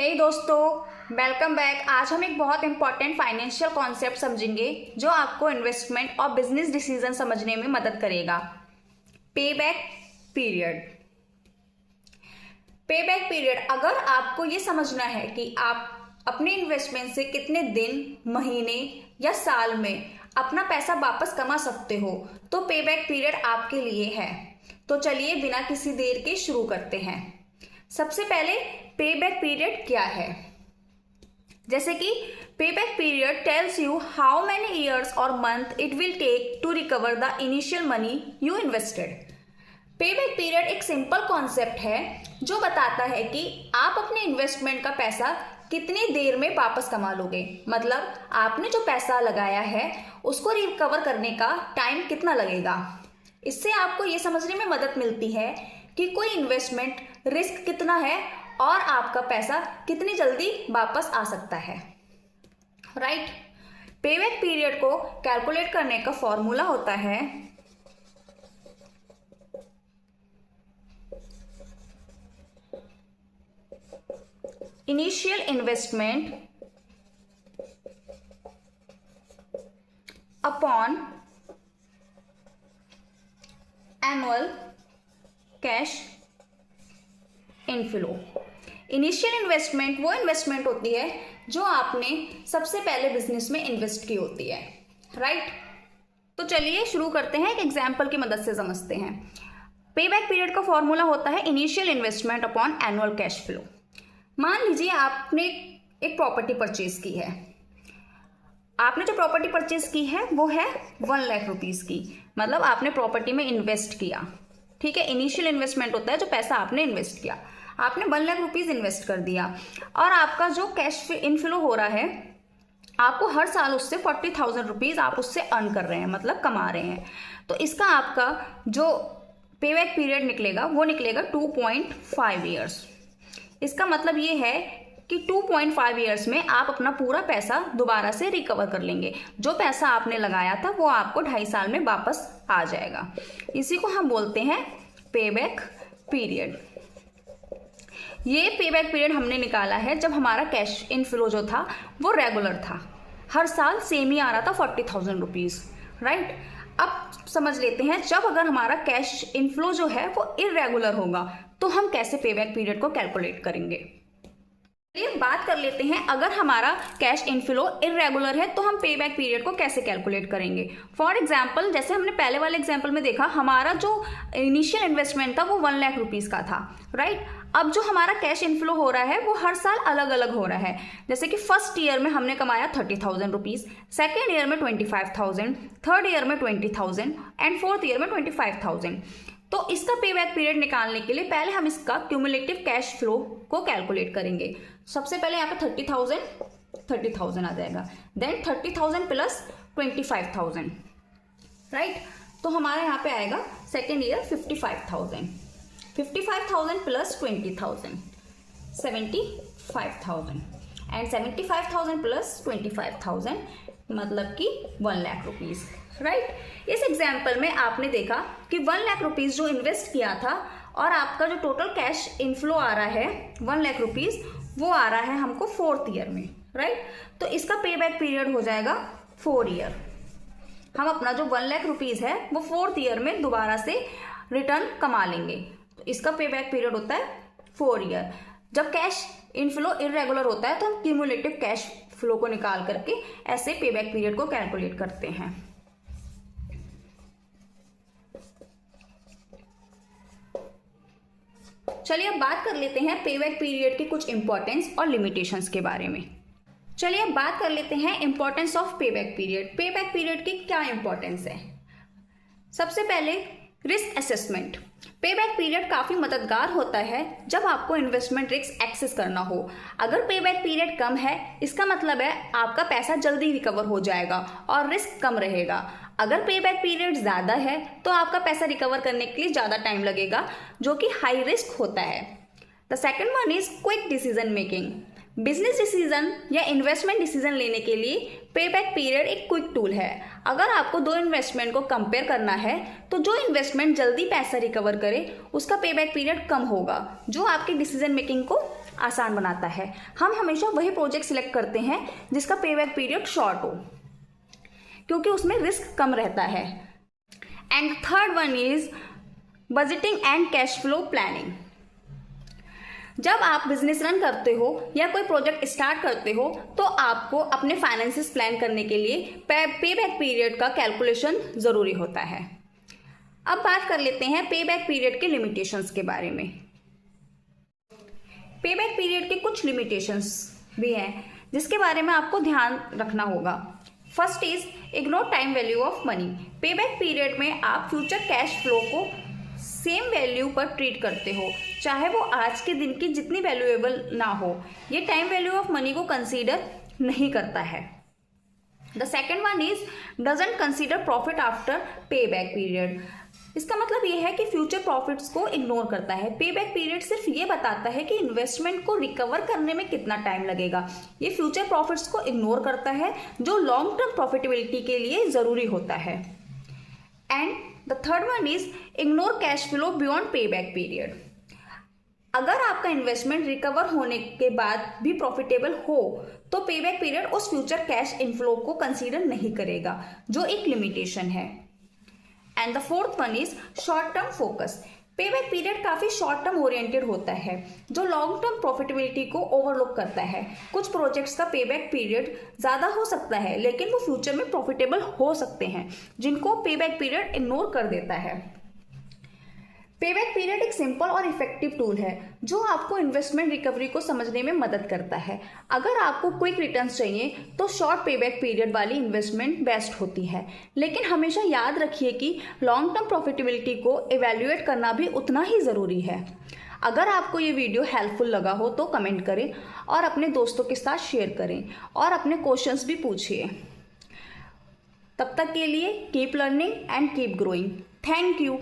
हे दोस्तों, welcome back. आज हम एक बहुत इंपॉर्टेंट फाइनेंशियल कॉन्सेप्ट समझेंगे जो आपको इन्वेस्टमेंट और बिजनेस डिसीजन समझने में मदद करेगा। पे बैक पीरियड। पे बैक पीरियड, अगर आपको ये समझना है कि आप अपने इन्वेस्टमेंट से कितने दिन, महीने या साल में अपना पैसा वापस कमा सकते हो, तो पे बैक पीरियड आपके लिए है। तो चलिए बिना किसी देर के शुरू करते हैं। सबसे पहले पे बैक पीरियड क्या है? जैसे कि pay back period tells you how many years और month it will take to recover the initial money you invested. Pay back period एक सिंपल कॉन्सेप्ट है जो बताता है कि आप अपने इन्वेस्टमेंट का पैसा कितनी देर में वापस कमा लोगे। मतलब आपने जो पैसा लगाया है उसको रिकवर करने का टाइम कितना लगेगा। इससे आपको ये समझने में मदद मिलती है कि कोई इन्वेस्टमेंट रिस्क कितना है और आपका पैसा कितनी जल्दी वापस आ सकता है। राइट। पे बैक पीरियड को कैलकुलेट करने का फॉर्मूला होता है initial investment upon annual cash inflow. Initial investment वो इन्वेस्टमेंट होती है जो आपने सबसे पहले बिजनेस में इन्वेस्ट की होती है। राइट। तो चलिए शुरू करते हैं, एक एग्जांपल की मदद से समझते हैं। पे बैक पीरियड का फॉर्मूला होता है initial investment upon annual cash flow. मान लीजिए आपने एक प्रॉपर्टी परचेज की है। आपने जो प्रॉपर्टी परचेज की है वो है 1 लाख रुपीज की। मतलब आपने प्रॉपर्टी में इन्वेस्ट किया। ठीक है, इनिशियल इन्वेस्टमेंट होता है जो पैसा आपने इन्वेस्ट किया। आपने 1 लाख रुपीज इन्वेस्ट कर दिया और आपका जो कैश इनफ्लो हो रहा है, आपको हर साल उससे 40,000 रुपीज आप उससे अर्न कर रहे हैं, मतलब कमा रहे हैं। तो इसका आपका जो पे बैक पीरियड निकलेगा वो निकलेगा 2.5 ईयर्स। इसका मतलब ये है कि 2.5 ईयर्स में आप अपना पूरा पैसा दोबारा से रिकवर कर लेंगे। जो पैसा आपने लगाया था वो आपको 2.5 साल में वापस आ जाएगा। इसी को हम बोलते हैं पे बैक पीरियड। ये पे बैक पीरियड हमने निकाला है जब हमारा कैश इनफ्लो जो था वो रेगुलर था, हर साल सेम ही आ रहा था 40,000 रुपीज। राइट। अब समझ लेते हैं जब अगर हमारा कैश इनफ्लो जो है वो इरेगुलर होगा तो हम कैसे पे बैक पीरियड को कैलकुलेट करेंगे। चलिए बात कर लेते हैं, अगर हमारा कैश इनफ्लो इरेगुलर है तो हम पे बैक पीरियड को कैसे कैलकुलेट करेंगे। फॉर एग्जांपल, जैसे हमने पहले वाले एग्जांपल में देखा, हमारा जो इनिशियल इन्वेस्टमेंट था वो 1 लाख रुपीज का था। राइट। अब जो हमारा कैश इनफ्लो हो रहा है वो हर साल अलग अलग हो रहा है। जैसे कि फर्स्ट ईयर में हमने कमाया 30,000 रुपीज, सेकेंड ईयर में 25,000, थर्ड ईयर में 20,000 एंड फोर्थ ईयर में 25,000। तो इसका पे बैक पीरियड निकालने के लिए पहले हम इसका क्यूमुलेटिव कैश फ्लो को कैलकुलेट करेंगे। सबसे पहले यहाँ पे 30,000 आ जाएगा, देन 30,000 प्लस 25,000। राइट। तो हमारा यहाँ पे आएगा second year 55,000 plus 20,000 75,000 and 75,000 plus 25,000 मतलब कि 1 लाख रुपीज। राइट। इस एग्जाम्पल में आपने देखा कि 1 लाख रुपीज जो इन्वेस्ट किया था और आपका जो टोटल कैश इनफ्लो आ रहा है 1 लाख रुपीज, वो आ रहा है हमको 4th ईयर में। राइट। तो इसका पे बैक पीरियड हो जाएगा 4 ईयर। हम अपना जो 1 लाख रुपीज है वो 4th ईयर में दोबारा से रिटर्न कमा लेंगे। तो इसका पे बैक पीरियड होता है 4 ईयर। जब कैश इनफ्लो इरेगुलर होता है तो हम क्यूमुलेटिव कैश फ्लो को निकाल करके ऐसे पे बैक पीरियड को कैलकुलेट करते हैं। चलिए अब बात कर लेते हैं पे बैक पीरियड के कुछ इंपॉर्टेंस और लिमिटेशंस के बारे में। चलिए अब बात कर लेते हैं इंपॉर्टेंस ऑफ पे बैक पीरियड। पे बैक पीरियड की क्या इंपॉर्टेंस है? सबसे पहले रिस्क असेसमेंट। पे बैक पीरियड काफी मददगार होता है जब आपको इन्वेस्टमेंट रिस्क एक्सेस करना हो। अगर पे बैक पीरियड कम है इसका मतलब है आपका पैसा जल्दी रिकवर हो जाएगा और रिस्क कम रहेगा। अगर पे बैक पीरियड ज़्यादा है तो आपका पैसा रिकवर करने के लिए ज़्यादा टाइम लगेगा, जो कि हाई रिस्क होता है। The second one is quick decision making. Business decision या इन्वेस्टमेंट डिसीजन लेने के लिए पे बैक पीरियड एक क्विक टूल है। अगर आपको दो इन्वेस्टमेंट को कंपेयर करना है तो जो इन्वेस्टमेंट जल्दी पैसा रिकवर करे उसका पे बैक पीरियड कम होगा, जो आपकी डिसीजन मेकिंग को आसान बनाता है। हम हमेशा वही प्रोजेक्ट सिलेक्ट करते हैं जिसका पेबैक पीरियड शॉर्ट हो, क्योंकि उसमें रिस्क कम रहता है। And third one is budgeting and cash flow planning. जब आप बिजनेस रन करते हो या कोई प्रोजेक्ट स्टार्ट करते हो तो आपको अपने फाइनेंसेस प्लान करने के लिए पेबैक पीरियड का कैलकुलेशन ज़रूरी होता है। अब बात कर लेते हैं पेबैक पीरियड के लिमिटेशंस के बारे में। पेबैक पीरियड के कुछ लिमिटेशंस भी हैं जिसके बारे में आपको ध्यान रखना होगा। First is ignore time value of money. Payback period में आप फ्यूचर कैश फ्लो को सेम वैल्यू पर ट्रीट करते हो, चाहे वो आज के दिन की जितनी वैल्यूएबल ना हो। ये टाइम वैल्यू ऑफ मनी को कंसीडर नहीं करता है। The second one is doesn't consider profit after payback period. इसका मतलब ये है कि फ्यूचर प्रॉफिट्स को इग्नोर करता है। पेबैक पीरियड सिर्फ ये बताता है कि इन्वेस्टमेंट को रिकवर करने में कितना टाइम लगेगा। ये फ्यूचर प्रॉफिट्स को इग्नोर करता है जो लॉन्ग टर्म प्रॉफिटेबिलिटी के लिए ज़रूरी होता है। And the third one is ignore cash flow beyond payback period. अगर आपका इन्वेस्टमेंट रिकवर होने के बाद भी प्रॉफिटेबल हो तो पेबैक पीरियड उस फ्यूचर कैश इनफ्लो को कंसीडर नहीं करेगा, जो एक लिमिटेशन है। And the fourth one is short term focus. Payback period काफ़ी शॉर्ट टर्म ओरिएंटेड होता है जो लॉन्ग टर्म प्रॉफिटेबिलिटी को ओवरलुक करता है। कुछ प्रोजेक्ट्स का पेबैक पीरियड ज़्यादा हो सकता है लेकिन वो फ्यूचर में प्रॉफिटेबल हो सकते हैं, जिनको पेबैक पीरियड इग्नोर कर देता है। पेबैक पीरियड एक सिंपल और इफेक्टिव टूल है जो आपको इन्वेस्टमेंट रिकवरी को समझने में मदद करता है। अगर आपको क्विक रिटर्न्स चाहिए तो शॉर्ट पेबैक पीरियड वाली इन्वेस्टमेंट बेस्ट होती है, लेकिन हमेशा याद रखिए कि लॉन्ग टर्म प्रॉफिटेबिलिटी को इवैल्यूएट करना भी उतना ही ज़रूरी है। अगर आपको ये वीडियो हेल्पफुल लगा हो तो कमेंट करें और अपने दोस्तों के साथ शेयर करें और अपने क्वेश्चंस भी पूछिए। तब तक के लिए keep learning and keep growing. Thank you.